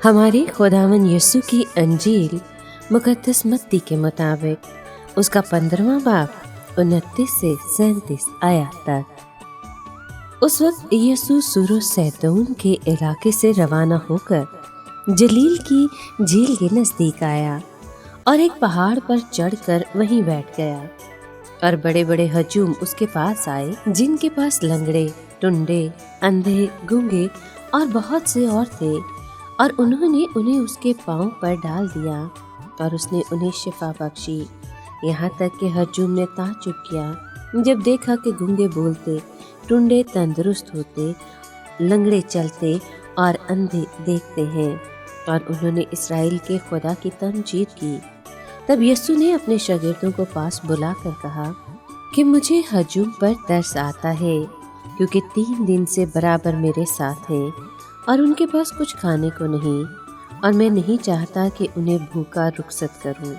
हमारे खुदावन यीशु की अंजील मुकद्दस मत्ती के मुताबिक उसका 15वां बाब 29 से 37 आयत तक। उस वक्त यीशु सूर सैतून के इलाके से रवाना होकर जलील की झील के नजदीक आया और एक पहाड़ पर चढ़कर वहीं बैठ गया। और बड़े बड़े हजूम उसके पास आए, जिनके पास लंगड़े, टुंडे, अंधे, गूंगे और बहुत से और थे, और उन्होंने उन्हें उसके पांव पर डाल दिया और उसने उन्हें शिफा बख्शी। यहाँ तक कि हजूम ने ताज्जुब किया जब देखा कि गूंगे बोलते, टुंडे तंदुरुस्त होते, लंगड़े चलते और अंधे देखते हैं। और उन्होंने इसराइल के खुदा की तमजीद की। तब यीशु ने अपने शागिर्दों को पास बुलाकर कहा कि मुझे हजूम पर तरस आता है, क्योंकि 3 दिन से बराबर मेरे साथ हैं और उनके पास कुछ खाने को नहीं, और मैं नहीं चाहता कि उन्हें भूखा रुखसत करूं।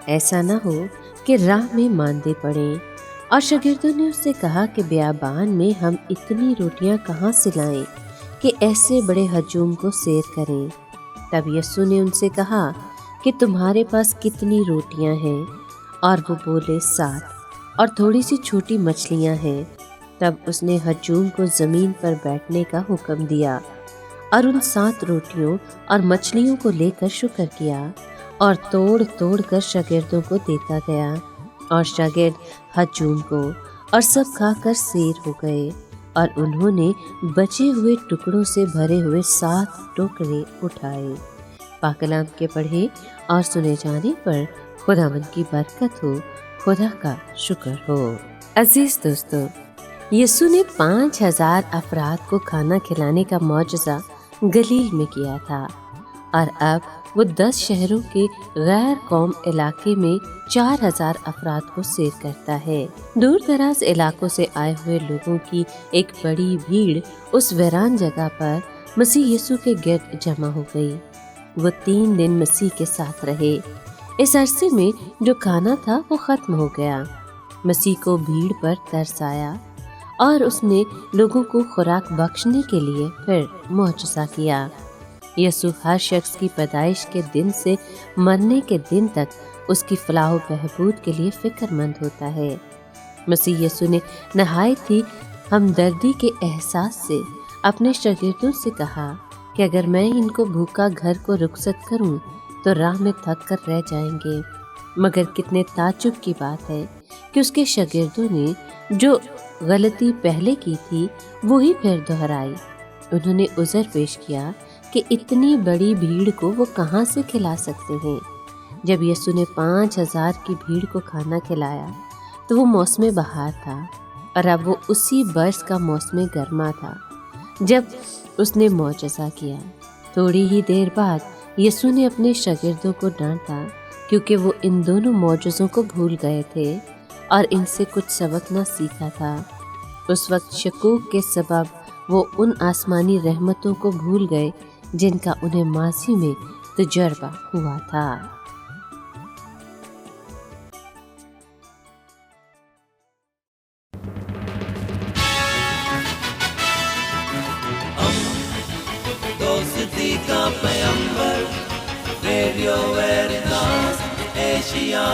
ऐसा न हो कि राह में मांदे पड़ें। और शागिर्दों ने उससे कहा कि बियाबान में हम इतनी रोटियां कहाँ से लाएं कि ऐसे बड़े हजूम को सैर करें। तब यीशु ने उनसे कहा कि तुम्हारे पास कितनी रोटियां हैं? और वो बोले 7, और थोड़ी सी छोटी मछलियां हैं। तब उसने हजूम को ज़मीन पर बैठने का हुक्म दिया और उन 7 रोटियों और मछलियों को लेकर शुक्र किया और तोड़ तोड़ कर शागिर्दों को देता गया। और शागिर्द हजूम को और सब खाकर सैर हो गए। और उन्होंने बचे हुए टुकड़ों से भरे हुए 7 टोकरे उठाए। पाक कलाम के पढ़े और सुने जाने पर खुदावंद की बरकत हो, खुदा का शुक्र हो। अजीज दोस्तों, यीशु ने 5000 अफराद को खाना खिलाने का मौजज़ा गलील में किया था, और अब वो 10 शहरों के गैर कौम इलाके में 4000 अफराद को सैर करता है। दूर दराज इलाकों से आए हुए लोगों की एक बड़ी भीड़ उस वीरान जगह पर मसीह यीशु के गिर्द जमा हो गई। वो 3 दिन मसीह के साथ रहे। इस अरसे में जो खाना था वो खत्म हो गया। मसीह को भीड़ पर तरस आया और उसने लोगों को खुराक बख्शने के लिए फिर मौजज़ा किया। यीशु हर शख्स की पैदाइश के दिन से मरने के दिन तक उसकी फलाह व बहबूद के लिए फिक्रमंद होता है। मसीह यीशु ने नहायत ही हमदर्दी के एहसास से अपने शागिर्दों से कहा कि अगर मैं इनको भूखा घर को रुखसत करूं तो राह में थक कर रह जाएंगे। मगर कितने ताज्जुब की बात है कि उसके शागिर्दों ने जो गलती पहले की थी वो ही फिर दोहराई। उन्होंने उज़र पेश किया कि इतनी बड़ी भीड़ को वो कहाँ से खिला सकते हैं। जब यीशु ने 5000 की भीड़ को खाना खिलाया तो वो मौसम बहार था, और अब वो उसी बरस का मौसम गर्मा था जब उसने मौजज़ा किया। थोड़ी ही देर बाद यीशु ने अपने शागिर्दों को डांटा, क्योंकि वो इन दोनों मौजज़ों को भूल गए थे और इनसे कुछ सबक न सीखा था। उस वक्त शकूक के सबब वो उन आसमानी रहमतों को भूल गए जिनका उन्हें माजी में तजर्बा हुआ था। दोस्ती का पैगंबर, रेडियो वेरिटास एशिया।